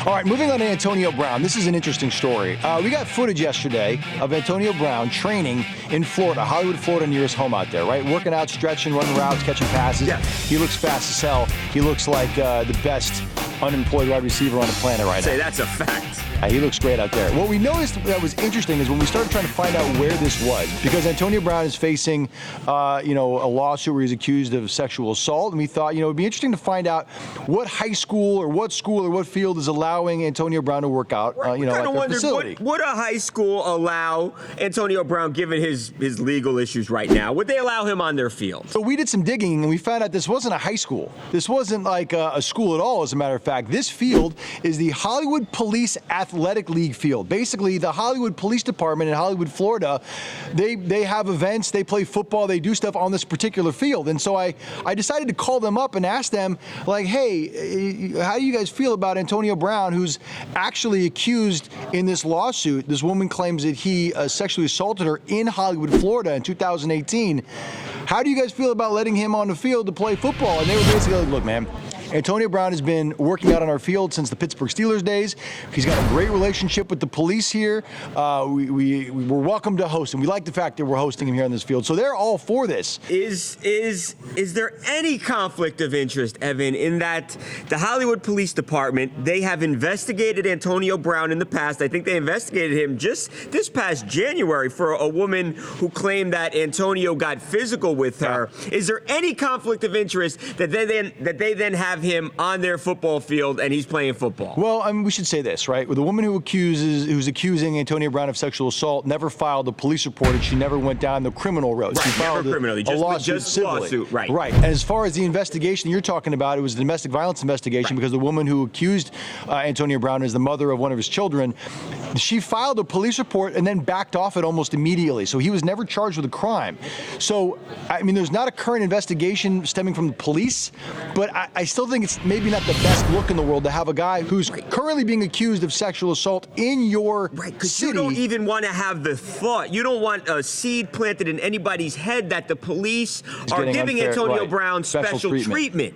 All right, moving on to Antonio Brown. This is an interesting story. We got footage yesterday of Antonio Brown training in Florida, Hollywood, Florida, near his home out there, right? Working out, stretching, running routes, catching passes. Yeah. He looks fast as hell. He looks like the best unemployed wide receiver on the planet right now. Say that's a fact. He looks great out there. What we noticed that was interesting is when we started trying to find out where this was, because Antonio Brown is facing, a lawsuit where he's accused of sexual assault, and we thought, it'd be interesting to find out what high school or what field is allowing Antonio Brown to work out, right. At their facility. Would a high school allow Antonio Brown, given his legal issues right now, would they allow him on their field? So we did some digging, and we found out this wasn't a high school. This wasn't like a school at all, as a matter of fact. This field is the Hollywood Police Athletic League field. Basically, the Hollywood Police Department in Hollywood, Florida, they have events, they play football, they do stuff on this particular field. And so I decided to call them up and ask them, like, hey, how do you guys feel about Antonio Brown, who's actually accused in this lawsuit? This woman claims that he sexually assaulted her in Hollywood, Florida in 2018. How do you guys feel about letting him on the field to play football? And they were basically like, look, man, Antonio Brown has been working out on our field since the Pittsburgh Steelers days. He's got a great relationship with the police here. We were welcome to host him. We like the fact that we're hosting him here on this field. So they're all for this. Is there any conflict of interest, Evan, in that the Hollywood Police Department, they have investigated Antonio Brown in the past. I think they investigated him just this past January for a woman who claimed that Antonio got physical with her. Yeah. Is there any conflict of interest that they then have him on their football field and he's playing football? Well, we should say this, right? The woman who's accusing Antonio Brown of sexual assault never filed a police report, and she never went down the criminal road. Right, she filed a lawsuit, right. Right. And as far as the investigation you're talking about, it was a domestic violence investigation, because the woman who accused Antonio Brown is the mother of one of his children. She filed a police report and then backed off it almost immediately. So he was never charged with a crime. So, there's not a current investigation stemming from the police, but I still think it's maybe not the best look in the world to have a guy who's currently being accused of sexual assault in your city. You don't even want to have the thought. You don't want a seed planted in anybody's head that the police are giving Antonio Brown special treatment.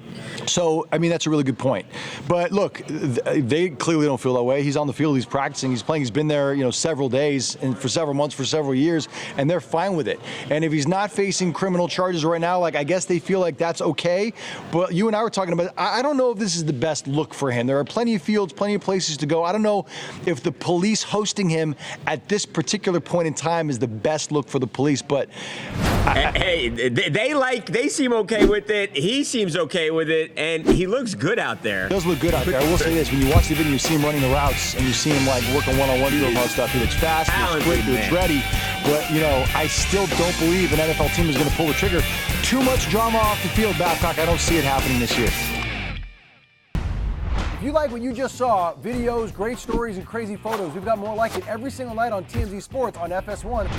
So, that's a really good point. But look, they clearly don't feel that way. He's on the field, he's practicing, he's playing, he's been there, several days and for several months, for several years, and they're fine with it. And if he's not facing criminal charges right now, I guess they feel like that's okay. But you and I were talking about, I don't know if this is the best look for him. There are plenty of fields, plenty of places to go. I don't know if the police hosting him at this particular point in time is the best look for the police, but they seem okay with it. He seems okay with it, and he looks good out there. He does look good out there. I will say this: when you watch the video, you see him running the routes, and you see him working one-on-one and stuff. He looks fast, he looks quick, he looks ready. But I still don't believe an NFL team is going to pull the trigger. Too much drama off the field, Babcock. I don't see it happening this year. If you like what you just saw, videos, great stories, and crazy photos, we've got more like it every single night on TMZ Sports on FS1.